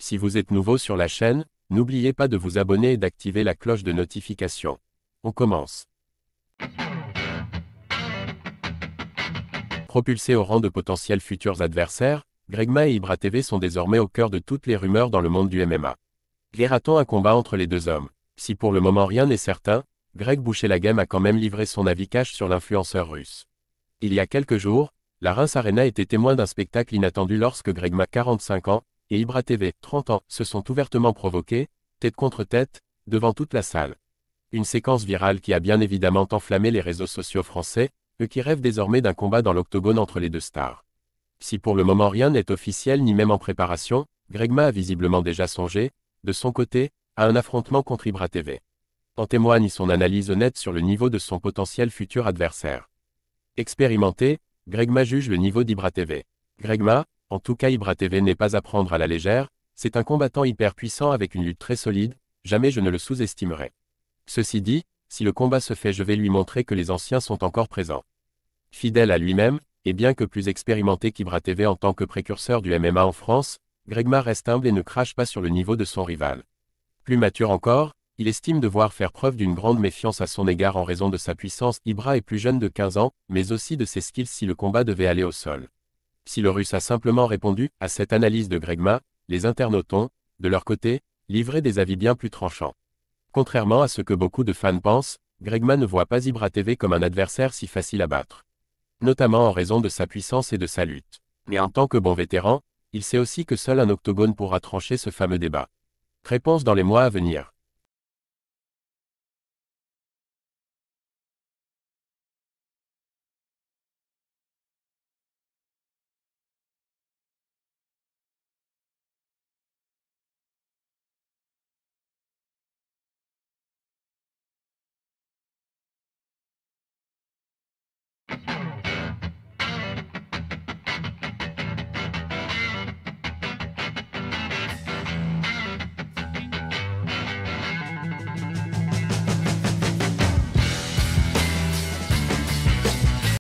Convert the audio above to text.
Si vous êtes nouveau sur la chaîne, n'oubliez pas de vous abonner et d'activer la cloche de notification. On commence. Propulsés au rang de potentiels futurs adversaires, Gregma et Ibra TV sont désormais au cœur de toutes les rumeurs dans le monde du MMA. Verra-t-on un combat entre les deux hommes? Si pour le moment rien n'est certain, Greg Boucher-Laghem a quand même livré son avis cash sur l'influenceur russe. Il y a quelques jours, la Reims Arena était témoin d'un spectacle inattendu lorsque Gregma, 45 ans, et Ibra TV, 30 ans, se sont ouvertement provoqués, tête contre tête, devant toute la salle. Une séquence virale qui a bien évidemment enflammé les réseaux sociaux français, eux qui rêvent désormais d'un combat dans l'octogone entre les deux stars. Si pour le moment rien n'est officiel ni même en préparation, Gregma a visiblement déjà songé, de son côté, à un affrontement contre Ibra TV. En témoigne son analyse honnête sur le niveau de son potentiel futur adversaire. Expérimenté, Gregma juge le niveau d'Ibra TV. Gregma, en tout cas Ibra TV n'est pas à prendre à la légère, c'est un combattant hyper puissant avec une lutte très solide, jamais je ne le sous-estimerai. Ceci dit, si le combat se fait je vais lui montrer que les anciens sont encore présents. Fidèle à lui-même, et bien que plus expérimenté qu'Ibra TV en tant que précurseur du MMA en France, Gregma reste humble et ne crache pas sur le niveau de son rival. Plus mature encore, il estime devoir faire preuve d'une grande méfiance à son égard en raison de sa puissance. Ibra est plus jeune de 15 ans, mais aussi de ses skills si le combat devait aller au sol. Si le Russe a simplement répondu à cette analyse de Gregma, les internautes ont, de leur côté, livré des avis bien plus tranchants. Contrairement à ce que beaucoup de fans pensent, Gregma ne voit pas Ibra TV comme un adversaire si facile à battre. Notamment en raison de sa puissance et de sa lutte. Mais en tant que bon vétéran, il sait aussi que seul un octogone pourra trancher ce fameux débat. Réponse dans les mois à venir.